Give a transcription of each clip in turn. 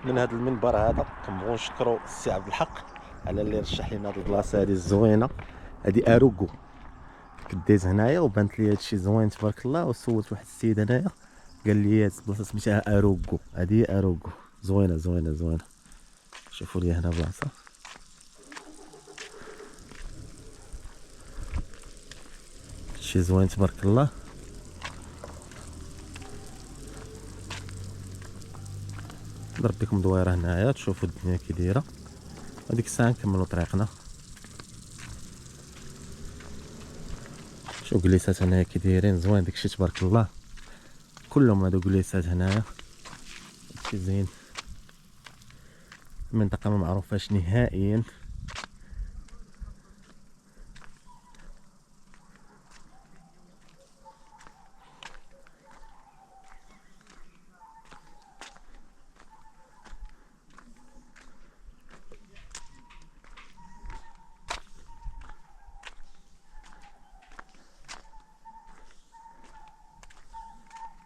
من هذا المنبر هذا كنبغيو نشكروا السي عبد الحق على اللي رشح لنا هذه البلاصه هذه الزوينه. هذه اروكو كديت هنايا وبانت لي هادشي زوين تبارك الله، وسولت واحد السيد هنايا قال لي البلاصه سميتها اروكو. هذه اروكو زوينه زوينه زوينه. شوفوا لي هنا بلاصه شي زوين تبارك الله. ضرب بكم دويره هنايا تشوفوا الدنيا كي دايره. هذيك الساعه نكملوا طريقنا. شوف جليسات هنايا كي دايرين زوين داكشي تبارك الله. كلهم هادو جليسات هنايا داكشي زين. المنطقه ما معروفاش نهائيا.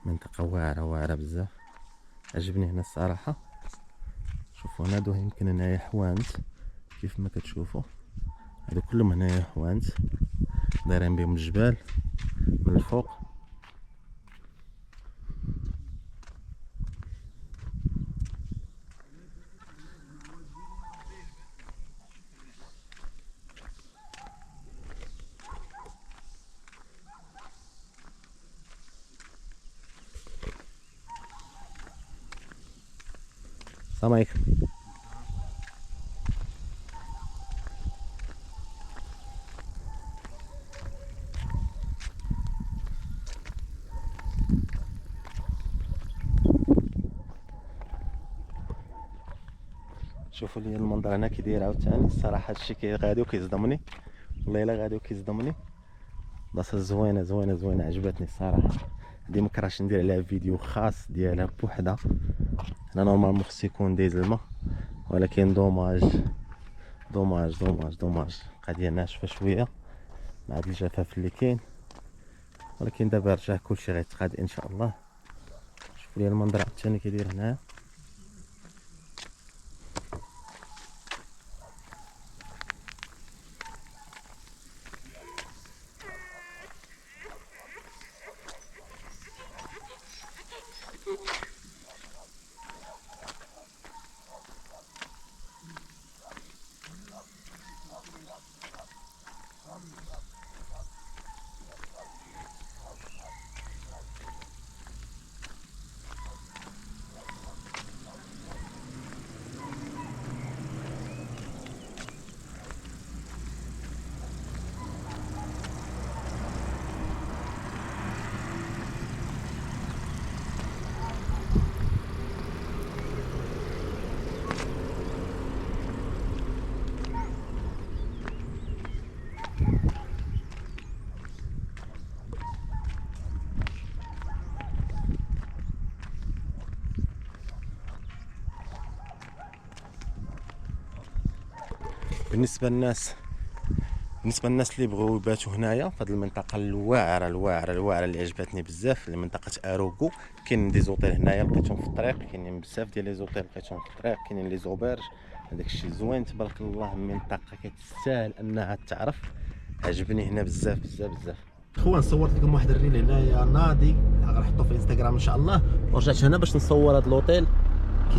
منطقة واعرة واعرة بزاف، عجبني هنا الصراحة. شوفوا هنا هادو يمكن هنايا حوانت كيف ما كتشوفوا، هادو كلهم هنايا حوانت دايرين بهم الجبال من الفوق. السلام عليكم. شوفوا لي المنظر هنا كي داير عاوتاني. الصراحه هادشي غادي وكيصدمني، والله الا غادي وكيصدمني. بلاصه زوينه زوينه زوينه عجبتني الصراحه. هادي مكرهتش ندير عليها فيديو خاص ديالها بوحدها. هنا نورمالمون خص يكون دايز الماء، ولكن دوماج دوماج دوماج دوماج القضيه ناشفه شويه مع هاد الجفاف اللي كاين، ولكن دابا رجع كلشي غيتقاد ان شاء الله. شوفوا لي المنظر عاوتاني كيدير هنايا. بالنسبه للناس اللي بغاو يباتوا هنايا في هذه المنطقه الواعره الواعره الواعره اللي عجبتني بزاف، اللي منطقه اروكو. كاين دي زوطيل هنايا لقيتهم في الطريق، كاينين بزاف ديال لي زوطيل لقيتهم في الطريق، كاينين لي زوبرج. هذاك الشيء زوين تبارك الله. منطقه كتستاهل انها تعرف. عجبني هنا بزاف بزاف بزاف. اخوان صورت لكم واحد الريل هنايا ناضي غنحطو في الانستغرام ان شاء الله، ورجعت هنا باش نصور هذا لوطيل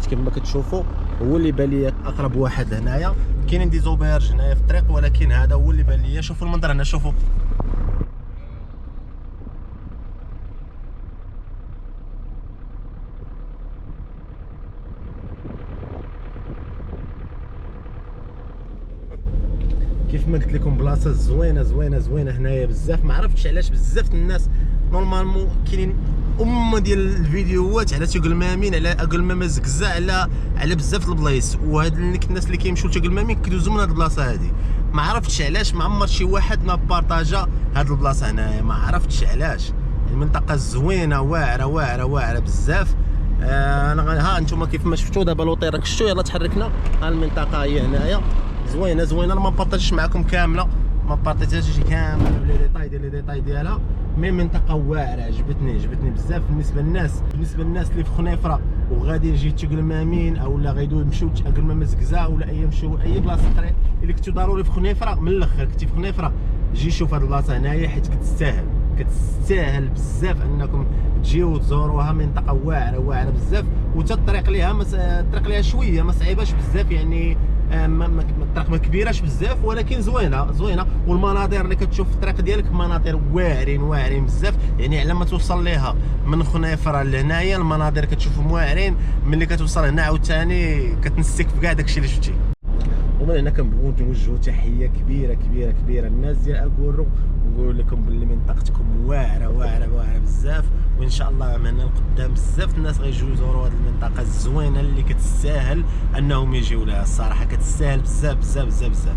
كيف ما كتشوفوا. هو اللي بان لي اقرب واحد هنايا. كاينين دي زوبرج هنايا في الطريق، ولكن هذا هو اللي بان لي. شوفوا المنظر هنا، شوفوا كيف ما قلت لكم. بلاصه زوينه زوينه زوينه هنايا بزاف. ما عرفتش علاش بزاف الناس نورمالمون كاينين ديال الفيديوهات على تيقلمامين، على قلمامه زكزه، على بزاف البلايص. وهاد الناس اللي كيمشيو لتيقلمامين كيدوزو من هاد البلاصه هادي. ما عرفتش علاش، ما عمر شي واحد ما بارطاجا هاد البلاصه هنايا. ما عرفتش علاش. المنطقه زوينه واعره واعره واعره بزاف. ها انتم كيف ما شفتوا دابا لوطير راك شفتوا. يلا تحركنا. ها المنطقه هي هنايا زوينه زوينه. انا ما بارطاجيش معكم كامله، ما بارطاجيتهاش كامله بلي ديتاي ديالها. مي منطقه واعره عجبتني بزاف. بالنسبه للناس اللي في خنيفره وغادي نجي تقلمامين اولا غيدو نمشيو تقلمام زكزا ولا يمشيو اي بلاصه اخرى. الا كنتو ضروري في خنيفره من الاخر كنتي في خنيفره جي شوف هاد البلاصه هنايا حيت كتستاهل بزاف انكم تجيو تزوروها. منطقه واعره بزاف وتا الطريق ليها شويه ما صعيباش بزاف يعني. الطريق ما كبيراش بزاف ولكن زوينه والمناظر اللي كتشوف في الطريق ديالك مناظر واعرين بزاف يعني. على ما توصل ليها من خنيفره لهنايا المناظر كتشوفهم واعرين. ملي كتوصل هنا عاوتاني كتنسيك في كاع داكشي اللي شفتي. ومن هنا كنبغيو نوجهوا تحيه كبيره للناس ديال اكورو ونقول لكم باللي منطقتكم واعره بزاف. وان شاء الله من هنا لقدام بزاف الناس غيجيو يزوروا هذه المنطقه الزوينه اللي كتستاهل انهم يجيو لها. الصراحه كتستاهل بزاف.